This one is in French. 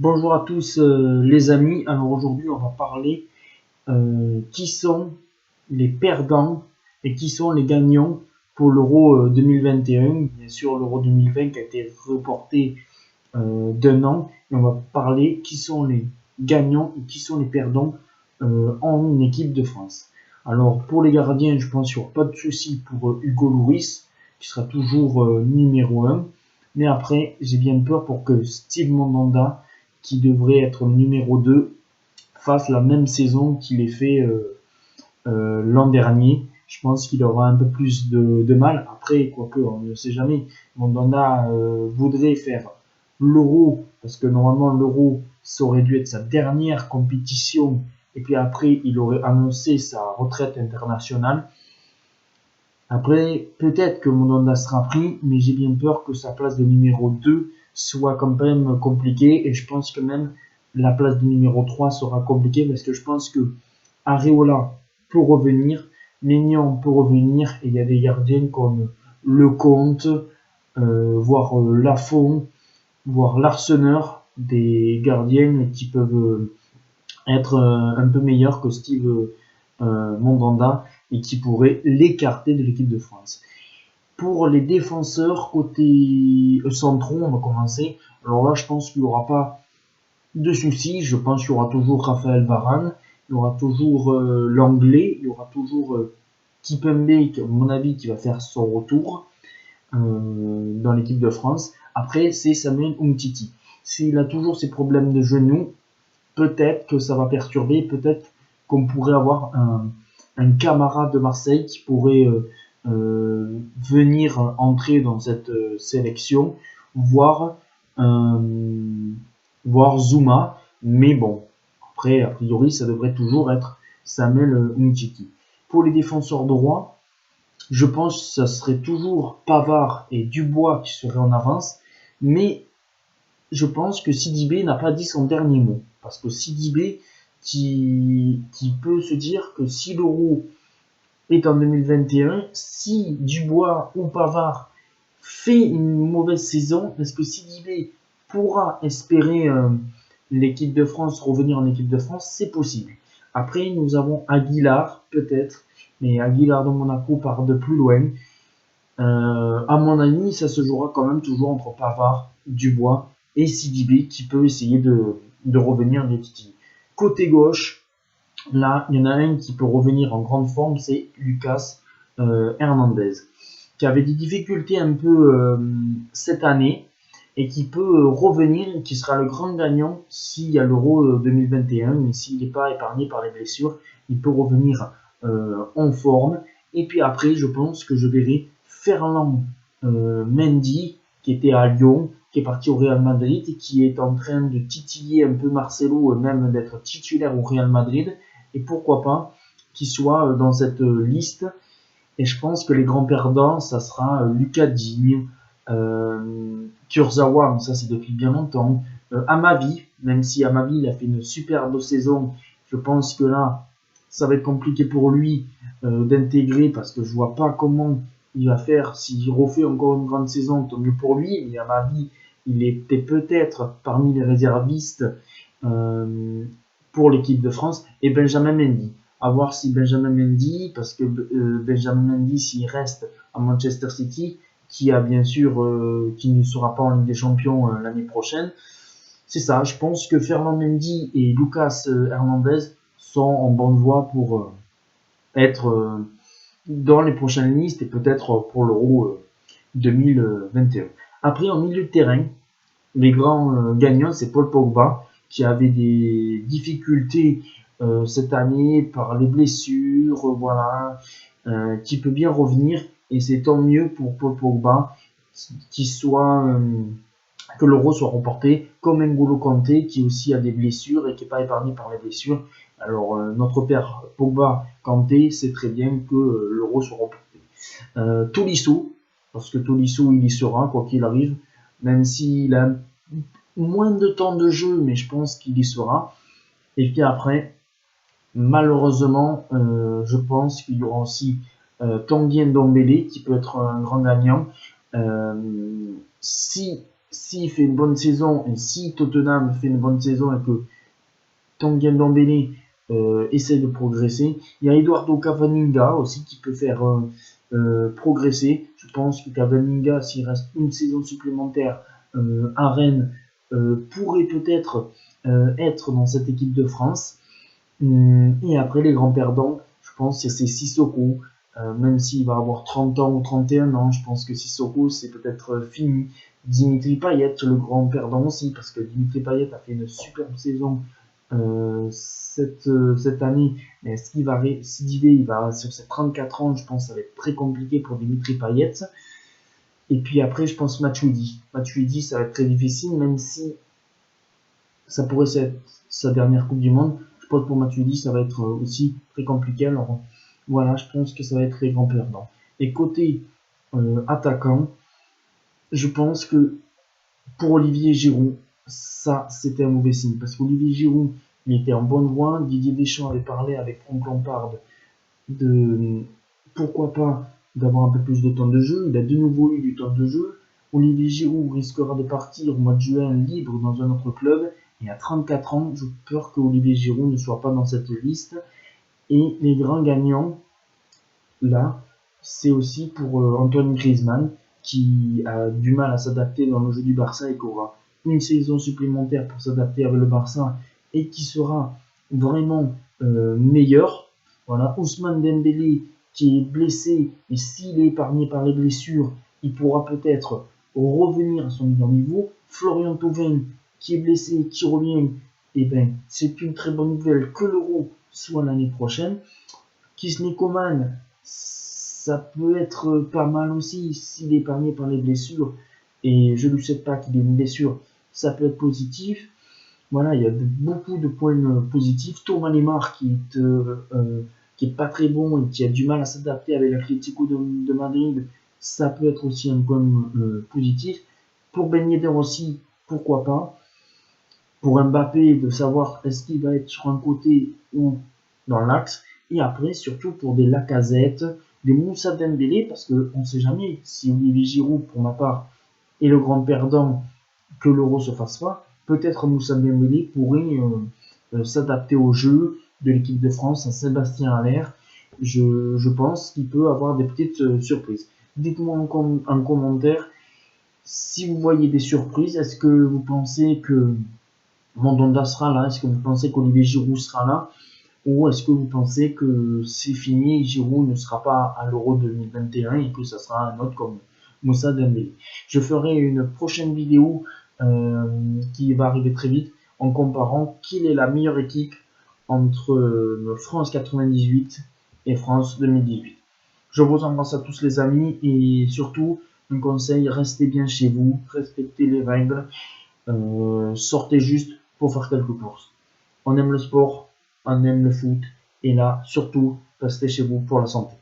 Bonjour à tous les amis. Alors aujourd'hui on va parler qui sont les perdants et qui sont les gagnants pour l'Euro 2021. Bien sûr l'Euro 2020 qui a été reporté d'un an. Et on va parler qui sont les gagnants et qui sont les perdants en équipe de France. Alors pour les gardiens, je pense qu'il n'y aura pas de souci pour Hugo Lloris qui sera toujours numéro 1. Mais après, j'ai bien peur pour que Steve Mandanda, qui devrait être numéro 2, fasse la même saison qu'il ait fait l'an dernier. Je pense qu'il aura un peu plus de mal. Après, quoique, on ne sait jamais. Mandanda voudrait faire l'Euro, parce que normalement l'Euro, ça aurait dû être sa dernière compétition. Et puis après, il aurait annoncé sa retraite internationale. Après, peut-être que Mandanda sera pris, mais j'ai bien peur que sa place de numéro 2 soit quand même compliquée. Et je pense que même la place de numéro 3 sera compliquée parce que je pense que Areola peut revenir, Maignan peut revenir, et il y a des gardiens comme Lecomte, voire Lafont, voire Larseneur, des gardiens qui peuvent être un peu meilleurs que Steve Mandanda et qui pourrait l'écarter de l'équipe de France. Pour les défenseurs côté centraux, on va commencer. Alors là, je pense qu'il n'y aura pas de soucis. Je pense qu'il y aura toujours Raphaël Varane, il y aura toujours l'anglais, il y aura toujours Kipembe, à mon avis, qui va faire son retour dans l'équipe de France. Après, c'est Samuel Umtiti. S'il a toujours ses problèmes de genoux, peut-être que ça va perturber, peut-être qu'on pourrait avoir un camarade de Marseille qui pourrait venir entrer dans cette sélection, voire, voire Zuma, mais bon, après, a priori, ça devrait toujours être Samuel Umtiti. Pour les défenseurs droits, je pense que ça serait toujours Pavard et Dubois qui seraient en avance, mais je pense que Sidibé n'a pas dit son dernier mot. Parce que Sidibé, qui peut se dire que si l'Euro est en 2021, si Dubois ou Pavard fait une mauvaise saison, est-ce que Sidibé pourra espérer l'équipe de France, revenir en équipe de France? C'est possible. Après, nous avons Aguilar, peut-être, mais Aguilar de Monaco part de plus loin. À mon avis, ça se jouera quand même toujours entre Pavard, Dubois et Sidibé qui peut essayer de revenir des titilles. Côté gauche, là, il y en a un qui peut revenir en grande forme, c'est Lucas Hernandez, qui avait des difficultés un peu cette année et qui peut revenir, qui sera le grand gagnant s'il y a l'Euro 2021, mais s'il n'est pas épargné par les blessures, il peut revenir en forme. Et puis après, je pense que je verrai Ferland Mendy, qui était à Lyon, qui est parti au Real Madrid et qui est en train de titiller un peu Marcelo, même d'être titulaire au Real Madrid. Et pourquoi pas qu'il soit dans cette liste. Et je pense que les grands perdants, ça sera Lucas Digne, Kurzawa, mais ça c'est depuis bien longtemps. Amavi, même si Amavi il a fait une superbe saison, je pense que là, ça va être compliqué pour lui d'intégrer parce que je vois pas comment il va faire s'il refait encore une grande saison, tant mieux pour lui. Mais Amavi, il était peut-être parmi les réservistes pour l'équipe de France. Et Benjamin Mendy. À voir si Benjamin Mendy, parce que Benjamin Mendy, s'il reste à Manchester City, qui a bien sûr, qui ne sera pas en Ligue des Champions l'année prochaine, c'est ça. Je pense que Ferland Mendy et Lucas Hernandez sont en bonne voie pour être dans les prochaines listes et peut-être pour l'Euro 2021. Après, en milieu de terrain, les grands gagnants, c'est Paul Pogba, qui avait des difficultés cette année par les blessures, voilà, qui peut bien revenir. Et c'est tant mieux pour Paul Pogba qu'il soit, que l'Euro soit remporté, comme N'Golo Kanté, qui aussi a des blessures et qui n'est pas épargné par les blessures. Alors, notre père Pogba Kanté sait très bien que l'Euro soit remporté. Tolisso, parce que Tolisso, il y sera, quoi qu'il arrive, même s'il a moins de temps de jeu, mais je pense qu'il y sera. Et puis après, malheureusement, je pense qu'il y aura aussi Tanguy Ndombele qui peut être un grand gagnant. Si s'il fait une bonne saison et si Tottenham fait une bonne saison et que Tanguy Ndombele essaie de progresser, il y a Eduardo Camavinga aussi qui peut faire progresser. Je pense que Camavinga, s'il reste une saison supplémentaire à Rennes, pourrait peut-être être dans cette équipe de France. Et après, les grands perdants, je pense que c'est Sissoko. Même s'il va avoir 30 ans ou 31 ans, je pense que Sissoko, c'est peut-être fini. Dimitri Payet, le grand perdant aussi, parce que Dimitri Payet a fait une superbe saison cette année. Mais est-ce qu'il va récidiver? Il va sur ses 34 ans, je pense que ça va être très compliqué pour Dimitri Payet. Et puis après, je pense Matuidi. Matuidi, ça va être très difficile, même si ça pourrait être sa dernière Coupe du Monde. Je pense pour Matuidi, ça va être aussi très compliqué. Alors voilà, je pense que ça va être les grands perdants. Et côté attaquant, je pense que pour Olivier Giroud, ça c'était un mauvais signe. Parce qu'Olivier Giroud, il était en bonne voie. Didier Deschamps avait parlé avec Franck Lampard de pourquoi pas d'avoir un peu plus de temps de jeu. Il a de nouveau eu du temps de jeu. Olivier Giroud risquera de partir au mois de juin libre dans un autre club. Et à 34 ans, j'ai peur que Olivier Giroud ne soit pas dans cette liste. Et les grands gagnants, là, c'est aussi pour Antoine Griezmann, qui a du mal à s'adapter dans le jeu du Barça et qui aura une saison supplémentaire pour s'adapter avec le Barça et qui sera vraiment meilleur. Voilà, Ousmane Dembélé qui est blessé, et s'il est épargné par les blessures, il pourra peut-être revenir à son meilleur niveau. Florian Thauvin qui est blessé, qui revient, et ben c'est une très bonne nouvelle que l'Euro soit l'année prochaine. Kingsley Coman, ça peut être pas mal aussi s'il est épargné par les blessures, et je ne lui souhaite pas qu'il ait une blessure, ça peut être positif. Voilà, il y a beaucoup de points positifs. Thomas Lemar qui est pas très bon et qui a du mal à s'adapter avec l'Atlético de Madrid, ça peut être aussi un point positif. Pour Ben Yedder aussi, pourquoi pas. Pour Mbappé, de savoir est-ce qu'il va être sur un côté ou dans l'axe. Et après, surtout pour des Lacazette, des Moussa Dembélé, parce qu'on ne sait jamais si Olivier Giroud, pour ma part, est le grand perdant que l'Euro se fasse pas. Peut-être Moussa Dembélé pourrait s'adapter au jeu de l'équipe de France, à Sébastien Haller. Je pense qu'il peut avoir des petites surprises. Dites-moi en commentaire si vous voyez des surprises. Est-ce que vous pensez que Mandanda sera là? Est-ce que vous pensez qu'Olivier Giroud sera là? Ou est-ce que vous pensez que c'est fini, Giroud ne sera pas à l'Euro 2021 et que ça sera un autre comme Moussa Dembélé? Je ferai une prochaine vidéo qui va arriver très vite en comparant quelle est la meilleure équipe entre France 98 et France 2018. Je vous embrasse à tous les amis et surtout un conseil, restez bien chez vous, respectez les règles, sortez juste pour faire quelques courses. On aime le sport, on aime le foot et là surtout restez chez vous pour la santé.